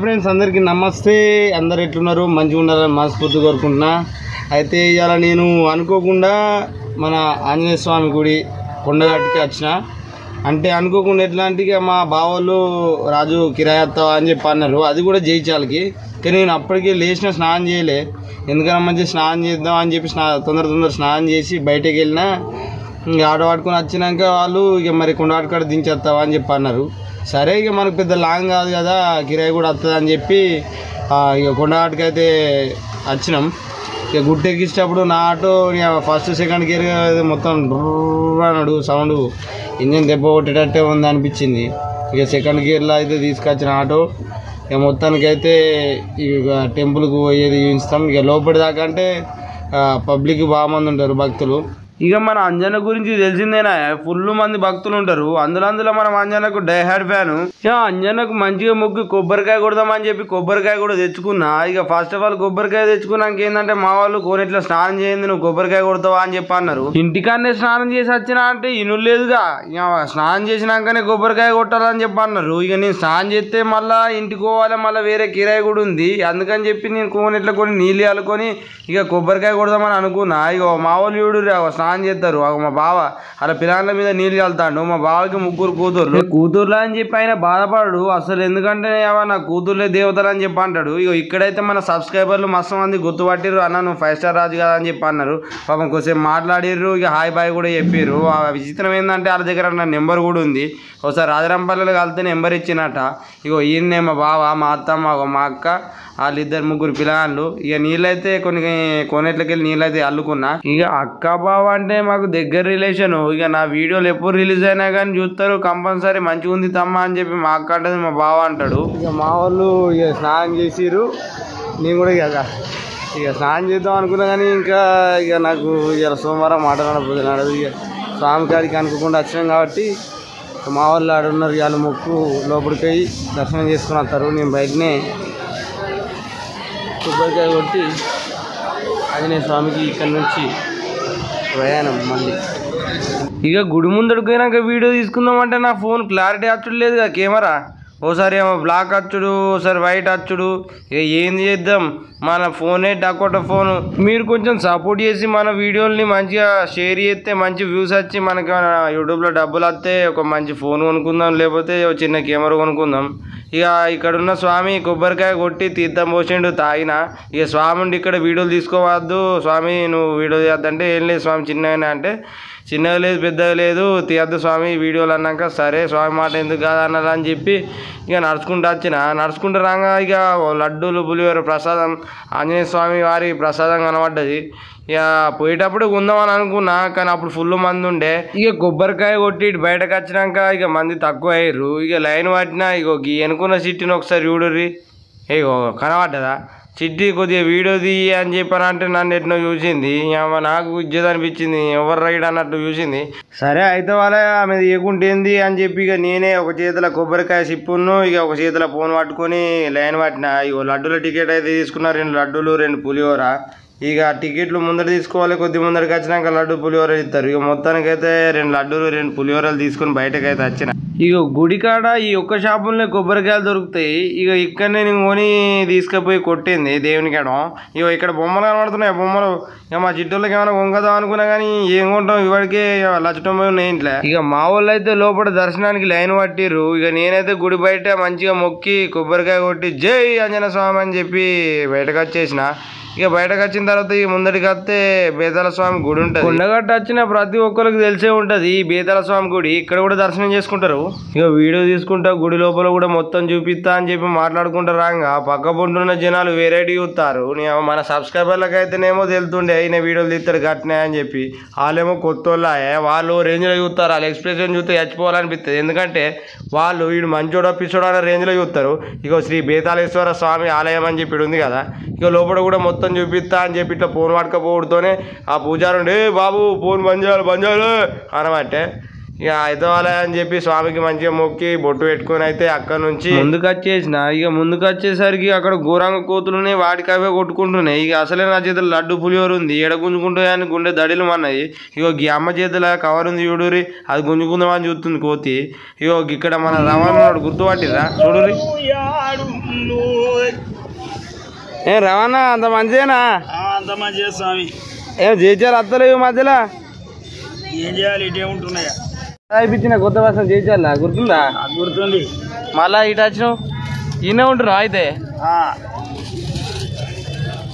Friends అందరికీ నమస్తే. అందరు ఎట్లున్నారు? మంచిగా ఉండాలని మనస్ఫూర్తి కోరుకుంటున్నా. అయితే ఇవాళ నేను అనుకోకుండా మన ఆంజనేయ స్వామి గుడి కొండగట్టుకి వచ్చిన. అంటే అనుకోకుండా ఎట్లా అంటే మా బావోళ్ళు రాజు కిరాయత్తా అని చెప్పి అన్నారు, అది కూడా జయించాలకి. కానీ నేను అప్పటికే లేచిన స్నానం చేయలే, ఎందుకన్నా మంచిగా స్నానం చేద్దాం అని చెప్పి తొందర స్నానం చేసి బయటకు వెళ్ళినా. ఆటో పట్టుకొని వచ్చినాక వాళ్ళు ఇక మరి కొండగట్టుకాడ దించేస్తావా అని చెప్పి అన్నారు. సరే ఇక మనకు పెద్ద లాంగ్ కాదు కదా, కిరాయి కూడా వస్తుంది అని చెప్పి ఇక కొండగట్టుకు అయితే వచ్చినాం. ఇక గుట్టెక్కించేటప్పుడు నా ఆటో ఫస్ట్ సెకండ్ గేర్ మొత్తం అన్నాడు సౌండ్, ఇంజన్ దెబ్బ కొట్టేటట్టే ఉంది అనిపించింది. ఇక సెకండ్ గేర్లో అయితే తీసుకొచ్చిన ఆటో ఇక మొత్తానికి అయితే ఇక టెంపుల్కి పోయేది చూపిస్తాం. ఇక లోపలి దాకా అంటే పబ్లిక్ బాగా మంది ఉంటారు, భక్తులు. ఇక మన అంజన గురించి తెలిసిందేనా, ఫుల్ మంది భక్తులు ఉంటారు. అందులో మనం అంజనకు డైహార్డ్ ఫ్యాను. ఇక అంజనకు మంచిగా మొక్కి కొబ్బరికాయ కొడదామని చెప్పి కొబ్బరికాయ కూడా తెచ్చుకున్నా. ఇక ఫస్ట్ ఆఫ్ ఆల్ కొబ్బరికాయ తెచ్చుకున్నాక ఏంటంటే మా వాళ్ళు కోనేట్లో స్నానం చేయండి, నువ్వు కొబ్బరికాయ కొడతావా అని చెప్పి అన్నారు. ఇంటికాన్నే స్నానం చేసి వచ్చినా అంటే ఇను లేదుగా, ఇక స్నానం చేసినాకనే కొబ్బరికాయ కొట్టాలని చెప్పి అన్నారు. ఇక నేను స్నానం చేస్తే మళ్ళీ ఇంటికి పోవాలి, మళ్ళీ వేరే కిరాయి కూడా ఉంది. అందుకని చెప్పి నేను కోనేట్లో కొన్ని నీళ్ళు అల్లుకొని ఇక కొబ్బరికాయ కొడదామని అనుకున్నా. ఇక మా వాళ్ళు చూడు స్నానం చేస్తారు. మా బావ అలా పిల్లల మీద నీళ్ళు చల్లుతాడు. మా బావకి 3 కూతుర్లు అని చెప్పి ఆయన బాధపడు అసలు, ఎందుకంటే నా కూతుర్లే దేవతలు అని చెప్పి అంటాడు. ఇక ఇక్కడైతే మన సబ్స్క్రైబర్లు మస్తు మంది గుర్తుపట్టిర్రు, అన్న నువ్వు 5 స్టార్ రాజు కదా అని చెప్పి అన్నారు. పాపం కొంచెం మాట్లాడిర్రు, ఇక హాయ్ బాయ్ కూడా చెప్పిర్రు. ఆ విచిత్రం ఏంటంటే వాళ్ళ దగ్గర నా నెంబర్ కూడా ఉంది. ఒకసారి రాజరాంపల్లిలో కలితే నెంబర్ ఇచ్చినట్ట. ఇగో ఈయన్నే మా బావ, మా అత్తమ్మ, మా అక్క, వాళ్ళిద్దరు 3 పిల్లగాళ్ళు. ఇక నీళ్ళైతే కొన్ని కొనేట్లకి వెళ్ళి నీళ్ళైతే అల్లుకున్నా. ఇక అక్క బావ అంటే మాకు దగ్గర రిలేషన్. ఇక నా వీడియోలు ఎప్పుడు రిలీజ్ అయినా కానీ చూస్తారు, కంపల్సరీ మంచిగా ఉంది తమ్మ అని చెప్పి మా అక్క అంటే మా బావ అంటాడు. ఇక మా వాళ్ళు ఇక స్నానం చేసిర్రు, నేను కూడా ఇక స్నానం చేద్దాం అనుకున్నా. కానీ ఇంకా ఇక నాకు ఇక సోమవారం మాట్లాడదు. ఇక స్వామి కాడికి అనుకోకుండా వచ్చినాం కాబట్టి మా వాళ్ళు ఆడున్నారు. వాళ్ళు మొక్కు లోపలికి పోయి దర్శనం చేసుకుని వస్తారు. నేను బయటనే కొబ్బరికాయ కొట్టి ఆంజనేయ స్వామికి ఇక్కడి నుంచి ప్రయాణం మళ్ళీ. ఇక గుడి ముందడికి పోయినాక వీడియో తీసుకుందామంటే నా ఫోన్ క్లారిటీ వచ్చుడు లేదు కదా, కెమెరా ఓసారి ఏమో బ్లాక్ వచ్చుడు, ఓసారి వైట్ వచ్చుడు. ఇక ఏం చేద్దాం, మన ఫోనే డకోట ఫోను. మీరు కొంచెం సపోర్ట్ చేసి మన వీడియోని మంచిగా షేర్ చేస్తే మంచి వ్యూస్ వచ్చి మనకి యూట్యూబ్లో డబ్బులు వస్తే ఒక మంచి ఫోన్ కొనుక్కుందాం, లేకపోతే చిన్న కెమెరా కొనుక్కుందాం. ఇక ఇక్కడున్న స్వామి కొబ్బరికాయ కొట్టి తీర్థం పోసిండు, తాగిన. ఇక స్వామి ఉండి ఇక్కడ వీడియోలు తీసుకోవద్దు స్వామి, నువ్వు వీడియో చేద్దంటే ఏం లేదు స్వామి చిన్నగానే అంటే, చిన్నగా లేదు పెద్దగా లేదు తీయద్దు స్వామి వీడియోలు అన్నాక, సరే స్వామి మాట ఎందుకు కాదు అన్నారు అని చెప్పి ఇక నడుచుకుంటూ రాగా ఇక లడ్డూలు పులిహోర ప్రసాదం ఆంజనేయ స్వామి వారి ప్రసాదం కనబడ్డది. ఇక పోయేటప్పుడు కొందామని అనుకున్నా, కానీ అప్పుడు ఫుల్ మంది ఉండే. ఇక కొబ్బరికాయ కొట్టి బయటకు వచ్చినాక ఇక మంది తక్కువ అయ్యారు. ఇక లైన్ పట్టినా. ఇగో ఎనుకున్న సిట్టిని ఒకసారి చూడుర్రి, ఇగో కనబడ్డదా చిట్టి, కొద్దిగా వీడియో తీయి అని చెప్పానంటే నన్ను ఎట్నో చూసింది. నాకు ఇజ్జత్ అనిపించింది, ఎవరు రైడ్ అన్నట్టు చూసింది. సరే అయితే వాళ్ళ ఆమె తీయకుంటేంది అని చెప్పి ఇక నేనే ఒక చేతిలో కొబ్బరికాయ సిప్పును, ఇక ఒక చేతిలో ఫోన్ పట్టుకొని లైన్ పట్టిన. ఇగో లడ్డూల టికెట్ అయితే తీసుకున్నా, 2 లడ్డూలు 2 పులిహోర. ఇక టికెట్లు ముందర తీసుకోవాలి, కొద్ది ముందరికి వచ్చినాక లడ్డు పులిహోర ఇస్తారు. ఇక మొత్తానికైతే 2 లడ్డూలు 2 పులిహోరలు తీసుకుని బయటకైతే వచ్చిన. ఇక గుడికాడ ఈ ఒక్క షాపుల్లో కొబ్బరికాయలు దొరుకుతాయి. ఇక ఇక్కడనే నేను కొని తీసుకుపోయి కొట్టింది దేవుని కాడ. ఇక ఇక్కడ బొమ్మలు కనబడుతున్నాయి, బొమ్మలు. ఇక మా చిట్టోళ్ళకి ఏమైనా వంగదాం అనుకున్నా కానీ ఏం కొంటాం, ఇవాడికే లచ్చటం ఉన్నాయి ఇంట్లో. ఇక మా వాళ్ళు అయితే లోపల దర్శనానికి లైన్ పట్టిర్రు. ఇక నేనైతే గుడి బయట మంచిగా మొక్కి కొబ్బరికాయ కొట్టి జై ఆంజనేయ స్వామి అని చెప్పి బయటకు వచ్చేసిన. ఇక బయటకు వచ్చిన తర్వాత ఈ ముందటికి వస్తే బేతాళ స్వామి గుడి ఉంటుంది. కొండగట్ట వచ్చిన ప్రతి ఒక్కరికి తెలిసే ఉంటుంది ఈ బేతాళ స్వామి గుడి. ఇక్కడ కూడా దర్శనం చేసుకుంటారు. ఇక వీడియో తీసుకుంటా గుడి లోపల కూడా మొత్తం చూపిస్తా అని చెప్పి మాట్లాడుకుంటా రాగా పక్క పొంటున్న జనాలు వెరైటీ చూస్తారు. మన సబ్స్క్రైబర్లకు అయితేనేమో తెలుతుండే అయిన వీడియోలు తీస్తారు గట్టినే అని చెప్పి, వాళ్ళేమో కొత్త వాళ్ళు రేంజ్లో చూస్తారు. వాళ్ళ ఎక్స్ప్రెషన్ చూస్తే చచ్చిపోవాలనిపిస్తుంది, ఎందుకంటే వాళ్ళు వీడు మంచోడో పిచ్చోడో అనే రేంజ్లో చూస్తారు. ఇక శ్రీ బేతాళేశ్వర స్వామి ఆలయం అని చెప్పి ఉంది కదా, ఇక లోపల కూడా మొత్తం చూపిస్తా అని చెప్పి ఇట్లా ఫోన్ పట్టుకపోవడంతోనే ఆ పూజారుండే బాబు ఫోన్ బంద్ చేయాలి అనమంటే ఇక అయితవాలే అని చెప్పి స్వామికి మంచిగా మొక్కి బొట్టు పెట్టుకొని అయితే అక్కడ నుంచి ముందుకు వచ్చేసిన. ఇక ముందుకు వచ్చేసరికి అక్కడ ఘోరంగ కోతులున్నాయి, వాటికి అవే కొట్టుకుంటున్నాయి. ఇక అసలే నా చేతులు లడ్డు పులిహోర ఉంది, ఎడ గుంజుకుంటాయని గుండె దడిలు మన్నాయి. ఇగో ఈ అమ్మ చేతుల కవర్ ఉంది చూడురి, అది గుంజుకుందామని చూస్తుంది కోతి. ఇగో ఇక్కడ మన రవాణా గుర్తుపట్టిరా చూడురి. ఏం రవాణా అంత మంచిదేనా? అంత మంచిదే స్వామి. ఏం చేయించాలి అత్తలేవు మధ్యలో? ఏం చేయాలి ఇటే ఉంటున్నాయా? అయిపించిన కొత్త వర్షం చేయించాలా గుర్తుందా? గుర్తుంది. మళ్ళా ఇటు వచ్చినావు ఈయనే ఉంటున్నావు అయితే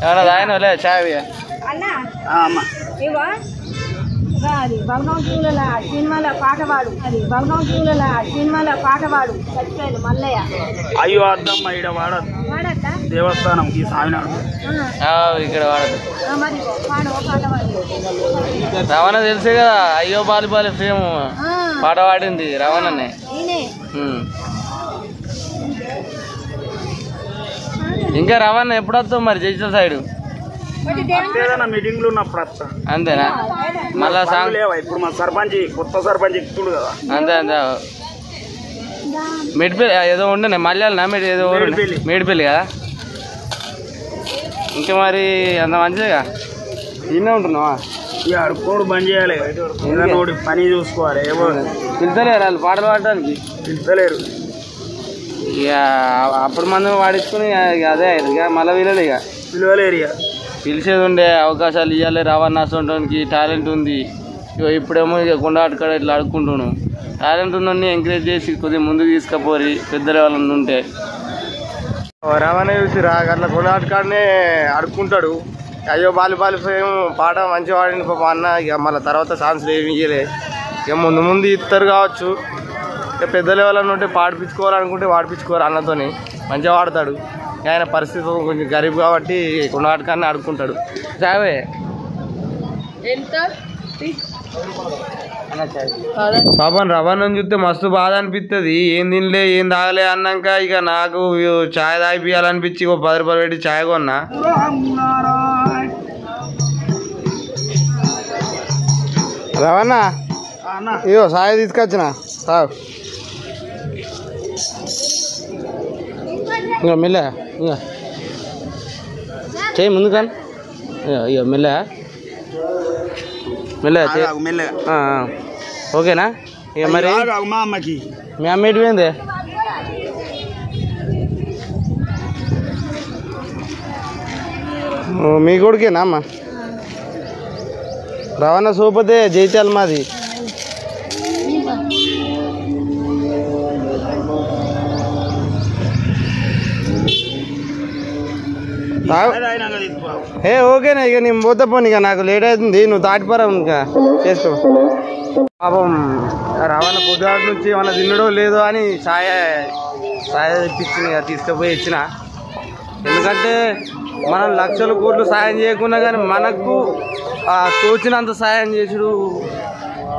ఏమన్నా తాగినావు లే చాయ్? అది బలగం చూల సినిమాల పాటవాడు, అది బలగం చూల సినిమాల పాటవాడు చచ్చిపోయాడు మల్లయ్య. అయ్యో అద్దమ్మ ఈడ వాడదు, దేవస్థానం ఈ సామినాడు ఇక్కడ వాడదు. మరి పాట పాటవాడు రవాణా తెలిసే కదా, అయ్యో బాలి బాలి ఫేమ్ పాట పాడింది రవాణానే. ఇంకా రవాణా ఎప్పుడు వస్తావు మరి జైచల్ సైడ్? మీటింగ్లు ఉన్నప్పుడు వస్తా. అంతేనా? మళ్ళా సాంగ్ లేవా ఇప్పుడు? మా సర్పంచ్ కొత్త సర్పంచ్ ఎక్కుతుడు కదా. అంతే అంతే. మేడిపల్లి ఏదో ఉండే మలయాళ ఏదో మేడిపల్లి కదా. ఇంకా మరి అంత మంచిదిగా ఈయనే ఉంటున్నావా? ఇక అడుక్కోడు బంద్ చేయాలి, పని చూసుకోవాలి. ఏమో పిలుతలేరు వాళ్ళు పాటలు పాడడానికి, పిలుతలేరు. ఇక అప్పుడు మనం వాడించుకుని అదే ఇక మళ్ళీ వీలలేదు. ఇక పిలవలేరు. ఇక పిలిచేది ఉండే అవకాశాలు ఇవ్వాలి. రవాణా సొంటానికి టాలెంట్ ఉంది. ఇప్పుడేమో ఇక కొండాటకాడ ఇట్లా అడుక్కుంటున్నాను. టాలెంట్ ఉన్నోడిని ఎంకరేజ్ చేసి కొద్దిగా ముందుకు తీసుకుపోరి పెద్దల వాళ్ళని ఉంటే. రవాణా చూసి అట్లా కొండాటకాడనే అడుక్కుంటాడు. అయ్యో బాలి బాలి పాట మంచిగా పాడింది పాప అన్న. ఇక మళ్ళీ తర్వాత ఛాన్స్లు ఏమి ఇవ్వలే. ఇక ముందు ముందు ఇస్తారు కావచ్చు. ఇక పెద్ద లెవెల్ ఉంటే పాడిపించుకోవాలనుకుంటే పాడిపించుకోరు అన్నతోని. మంచిగా పాడతాడు. ఆయన పరిస్థితి కొంచెం గరీబ్ కాబట్టి కొండాటకాన్ని ఆడుకుంటాడు. చావే పాపం రవాణాని చూస్తే మస్తు బాధ అనిపిస్తుంది. ఏం తినలే ఏం తాగలే అన్నాక ఇక నాకు ఛాయ్ తాగిపియాలనిపించి 10 రూపాయలు పెట్టి ఛాయ్ కొన్నా. రవాణా ఇగో ఛాయ్ తీసుకొచ్చిన తాగు. ఇంకా మెల్ల ఇంకా చేయి ముందు కానీ ఇక మెల్ల మెల్లగా ఓకేనా? ఇక మరి మా అమ్మకి మీ అమ్మ ఎటు పోయింది? మీ కొడుకేనా అమ్మ? రవాణా సోపోతే జైత్యాల మాది. ఓకేనా? ఇక నేను పోతే పోను. ఇక నాకు లేట్ అవుతుంది, నువ్వు దాటిపోరా ఇంకా చేసుకో. పాపం రవాణా పొద్దుగాల నుంచి ఏమన్నా తినడో లేదో అని ఛాయ్ తెప్పించింది, తీసుకుపోయి ఇచ్చిన. ఎందుకంటే మనం లక్షల కోట్లు సాయం చేయకున్నా కానీ మనకు తోచినంత సాయం చేసుడు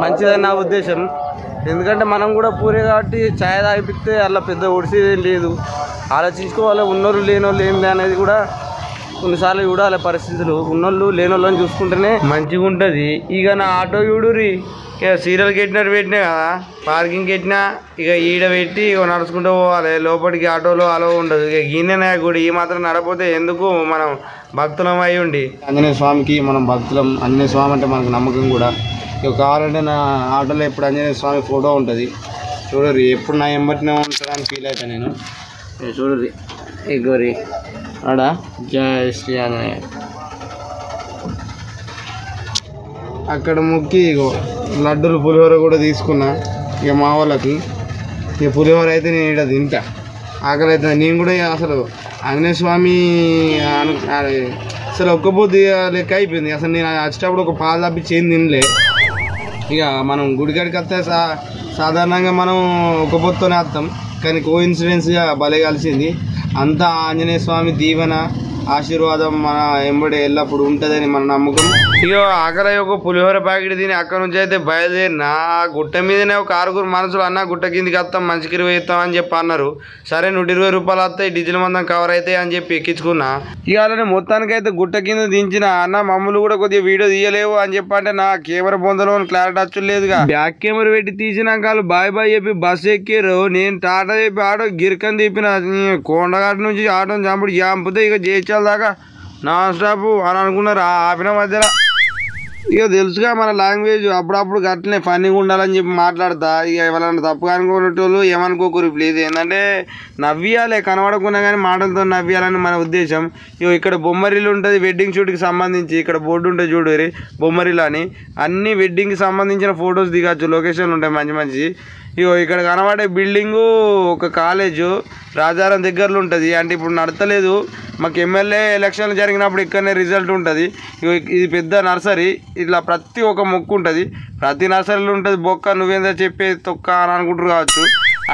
మంచిదని నా ఉద్దేశం. ఎందుకంటే మనం కూడా పూరే కాబట్టి ఛాయ్ తాగిపిస్తే అలా పెద్ద ఒడిసేదేం లేదు. ఆలోచించుకోవాలి, ఉన్నోళ్ళు లేనోళ్ళు ఏంది అనేది కూడా కొన్నిసార్లు చూడాలి పరిస్థితులు. ఉన్నోళ్ళు లేనోళ్ళని చూసుకుంటేనే మంచిగా ఉంటుంది. ఇక నా ఆటో చూడురి, ఇక సీరియల్ కట్టినట్టు పెట్టినా కదా, పార్కింగ్ కట్టినా ఇక ఈడ పెట్టి ఇక నడుచుకుంటూ పోవాలి. లోపలికి ఆటోలో అలో ఉండదు. ఇక గిన్నె గుడి ఈ మాత్రం నడపోతే ఎందుకు? మనం భక్తులం అయి ఉండి ఆంజనేయ స్వామికి మనం భక్తులం. ఆంజనేయ స్వామి అంటే మనకు నమ్మకం కూడా. ఇక కావాలంటే నా ఆటోలో ఎప్పుడు ఆంజనేయ స్వామి ఫోటో ఉంటుంది చూడరి, ఎప్పుడు నా ఎంబటినే ఉంటాడని ఫీల్ అవుతాను నేను. చూడరి ఎగోరి ఆడా జయ శ్రీ ఆంజనేయ. అక్కడ ముక్కి ఇగో లడ్డూలు పులిహోర కూడా తీసుకున్నా. ఇక మా వాళ్ళకి ఇక పులిహోర అయితే నేను ఇక్కడ తింటా, ఆకలి అవుతుంది. నేను కూడా అసలు ఆంజనేయ స్వామి అసలు ఒక్కపోతే లెక్క అయిపోయింది. అసలు నేను వచ్చేటప్పుడు ఒక పాలు తప్పించి ఏం తినలే. ఇక మనం గుడికాడికి వస్తే సాధారణంగా మనం ఒక పొత్తునే వస్తాం, కానీ కోఇన్సిడెన్స్గా భలే కలిసింది. అంతా ఆంజనేయ స్వామి దీవెన ఆశీర్వాదం మన ఎంబడి ఎల్లప్పుడు ఉంటుందని మన నమ్మకం. ఇక ఆకలి ఒక పులిహోర ప్యాకెట్ తిని అక్కడ నుంచి అయితే బయలుదేరిన గుట్ట మీదనే ఒక 6 మనుషులు అన్న గుట్ట కిందికి వస్తాం మంచికి వేస్తాం అని చెప్పి అన్నారు. సరే 120 రూపాయలు వస్తాయి, డీజిల్ మందం కవర్ అవుతాయి అని చెప్పి ఎక్కించుకున్నా. ఇక అలానే మొత్తానికైతే గుట్ట కింద దించిన అన్న మమ్మల్ని కూడా కొద్దిగా వీడియో తీయలేవు అని చెప్పి అంటే నా కెమెరా పొందలో క్లారిటీ వచ్చలేదుగా. బ్యాక్ కెమెరా పెట్టి తీసినాక వాళ్ళు బాయ్ బాయ్ చెప్పి బస్సు ఎక్కారు. నేను టాటా చెప్పి ఆటో గిరికని తిప్పిన కొండగట్టు నుంచి ఆటోని చంపుడు చంపితే ఇక చేర్చాలి దాకా నాన్ స్టాప్ అని అనుకున్నారు. ఆపిన మధ్యలో ఇక తెలుసుగా మన లాంగ్వేజ్ అప్పుడప్పుడు గట్లనే ఫన్నీగా ఉండాలని చెప్పి మాట్లాడతా. ఇక ఎవరైనా తప్పుగా అనుకునేటోళ్ళు ఏమనుకోకూరు ప్లీజ్. ఏంటంటే నవ్వియాలి, కనబడకున్నా కానీ మాటలతో నవ్వియాలని మన ఉద్దేశం. ఇక ఇక్కడ బొమ్మరిల్లు ఉంటుంది వెడ్డింగ్ షూట్కి సంబంధించి. ఇక్కడ బోర్డు ఉంటుంది చూడరి బొమ్మరిల్లు అని. అన్ని వెడ్డింగ్కి సంబంధించిన ఫొటోస్ దిగచ్చు, లొకేషన్లు ఉంటాయి మంచి మంచి. ఇగో ఇక్కడ కనబడే బిల్డింగు ఒక కాలేజు రాజారం దగ్గరలో ఉంటుంది. అంటే ఇప్పుడు నడతలేదు, మాకు ఎమ్మెల్యే ఎలక్షన్లు జరిగినప్పుడు ఇక్కడనే రిజల్ట్ ఉంటుంది. ఇది పెద్ద నర్సరీ, ఇట్లా ప్రతి ఒక్క మొక్కు ఉంటుంది. ప్రతి నర్సరీలో ఉంటుంది బొక్క. నువ్వేందో చెప్పే తొక్క అని అనుకుంటారు కావచ్చు.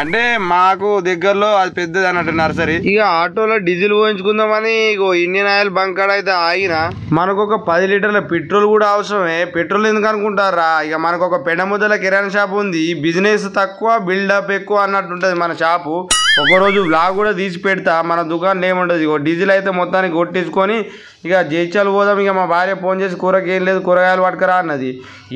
అంటే మాకు దగ్గరలో అది పెద్దది అన్నట్టు నర్సరీ. ఇక ఆటోలో డీజిల్ పోయించుకుందామని ఇగో ఇండియన్ ఆయిల్ బంక్ కాడ అయితే ఆగిన. మనకు ఒక 10 లీటర్ల పెట్రోల్ కూడా అవసరమే. పెట్రోల్ ఎందుకు అనుకుంటారా? ఇక మనకు ఒక పెండముద్దల కిరాణా షాప్ ఉంది. బిజినెస్ తక్కువ బిల్డప్ ఎక్కువ అన్నట్టు ఉంటుంది మన షాపు. ఒకరోజు బ్లాగ్ కూడా తీసి పెడతా. మన దుకాణం ఏముంటుంది, ఇగో డీజిల్ అయితే మొత్తానికి కొట్టించుకొని ఇక జైచాలు పోదాం. ఇక మా భార్య ఫోన్ చేసి కూరకి ఏం లేదు కూరగాయలు పట్టుకురా అన్నది.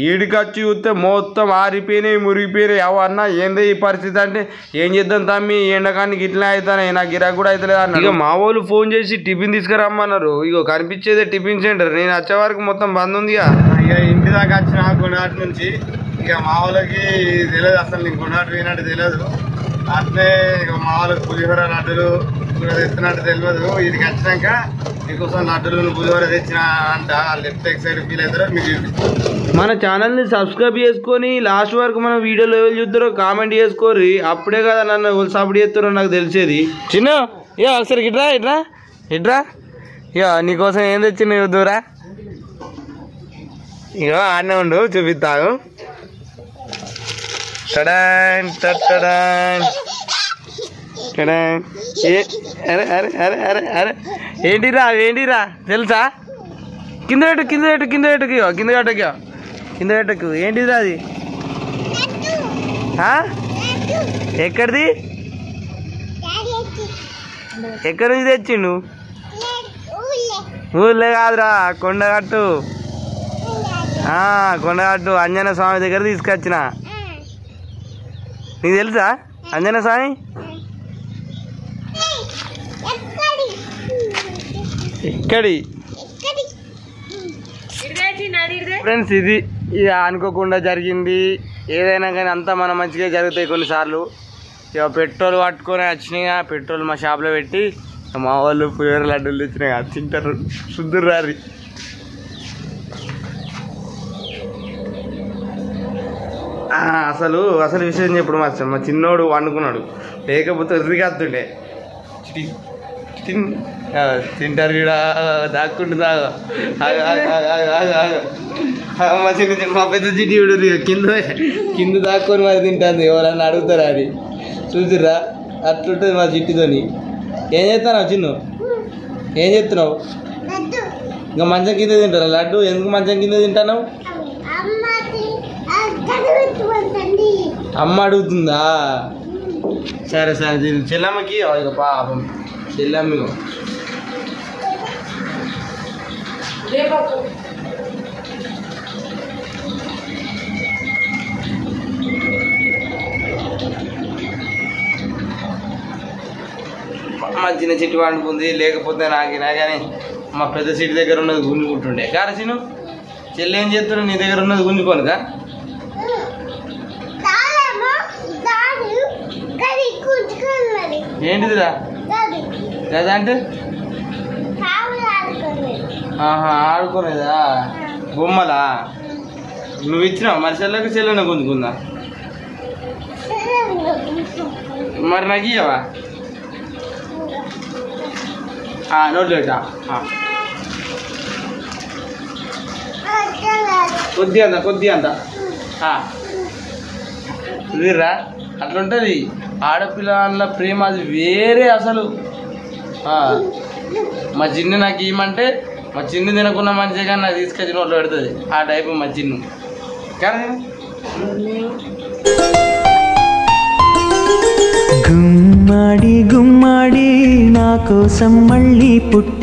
ఈడికి వచ్చి చూస్తే మొత్తం ఆరిపోయినాయి మురిగిపోయినాయి. అవన్నా ఏంది ఈ పరిస్థితి అంటే ఏం చేద్దాం తమ్మి, ఎండకానికి ఇట్లా అవుతానే, నాకు గిరాకు కూడా అవుతలేదు అన్న. ఇక మా వాళ్ళు ఫోన్ చేసి టిఫిన్ తీసుకురమ్మన్నారు. ఇగో కనిపించేదే టిఫిన్ సెంటర్. నేను వచ్చే వరకు మొత్తం బంద్ ఉంది. ఇక ఇంటి దాకా వచ్చిన కొనాటి నుంచి ఇక మా వాళ్ళకి తెలియదు అసలు, నేను కొనాటి పోయినట్టు తెలియదు. అట్లే ఇక మా వాళ్ళకి పులిహోర లడ్డులు తెచ్చినట్టు తెలియదు. ఇదికి వచ్చినాక మీకోసం లడ్డులు పులిహోర తెచ్చిన అంట. లెఫ్ట్ సైడ్ ఫీల్ అవుతారో మీకు చూపిస్తాను. మన ఛానల్ని సబ్స్క్రైబ్ చేసుకొని లాస్ట్ వరకు మన వీడియోలో ఎవరు చూస్తారో కామెంట్ చేసుకోర్రి. అప్పుడే కదా నన్ను ఎవరు సపోర్ట్ చేస్తారో నాకు తెలిసేది. చిన్న ఇక ఒకసారి ఇట్రా ఇట్రా ఇట్రా. ఇక నీకోసం ఏం తెచ్చిన చూద్దురా. ఇక ఆడనే ఉండు చూపిస్తాను. టడాన్ టడాన్ టడాన్. అరే అరే అరే అరే అరే ఏంటిరా ఏంటిరా తెలుసా? కింద పెట్టు కింద పెట్టు కింద పెట్టుకు కింద పెట్టకు కింద పెట్టకు. ఏంటిరా అది? ఎక్కడిది? ఎక్కడి నుంచి తెచ్చిండు? ఊళ్ళే కాదురా, కొండగట్టు. కొండగట్టు ఆంజనేయ స్వామి దగ్గర తీసుకొచ్చిన. నీకు తెలుసా ఆంజనేయ స్వామి? ఎక్కడి ఫ్రెండ్స్ ఇది ఇక అనుకోకుండా జరిగింది. ఏదైనా కానీ అంతా మనం మంచిగా జరుగుతాయి కొన్నిసార్లు. ఇక పెట్రోల్ పట్టుకొని వచ్చినాయి. పెట్రోల్ మా షాప్లో పెట్టి మా వాళ్ళు పులిహోర లడ్డూలు తెచ్చినాయి. తింటారు శుద్ధురు రారి. అసలు విషయం చెప్పుడు మా చిన్నోడు వండుకున్నాడు, లేకపోతే ఎర్రిగత్తుండే. తింటారు కూడా దాక్కుంటు తాగా. మా చిన్న మా పెద్ద చిట్టి కింద దాక్కొని మరి తింటుంది. ఎవరన్నా అడుగుతారా అది చూసిర్రా? అట్లుంటుంది మా చిట్టితోని. ఏం చేస్తున్నావు చిన్ను? ఏం చేస్తున్నావు? ఇంకా మంచం కింద తింటారా లడ్డు? ఎందుకు మంచం కింద తింటాను? అమ్మ అడుగుతుందా? సరే సరే చెల్లమ్మకి ఇక పాపం చెల్లమ్మిగో. మా చిన్న చెట్టు వండుకుంది, లేకపోతే నాకినా కానీ మా పెద్ద చెట్టు దగ్గర ఉన్నది గుంజుకుంటుండే. కారసీను చెల్లి ఏం చేస్తున్నావు? నీ దగ్గర ఉన్నది గుంజుకోనుగా? ఏంటిదిరా కదా అంటే? ఆడుకోలేదా? బొమ్మలా? నువ్వు ఇచ్చినావు మరి చెల్లెకి? చెల్లెన గుంజుకుందా? మరి నాకు ఇయ్యవా? నోట్లో పెట్టా కొద్ది అంత వీర్రా. అట్లుంటుంది ఆడపిల్లల ప్రేమ, అది వేరే అసలు. మా చిన్ను నాకు ఇవ్వమంటే మా చిన్ను తినకున్న మంచిగా కానీ నాకు తీసుకొచ్చి నోట్లో పెడుతుంది. ఆ టైపు మా చిన్ను. కానీ గుమ్మాడి గుమ్మాడి నా కోసం మళ్ళీ పుట్టి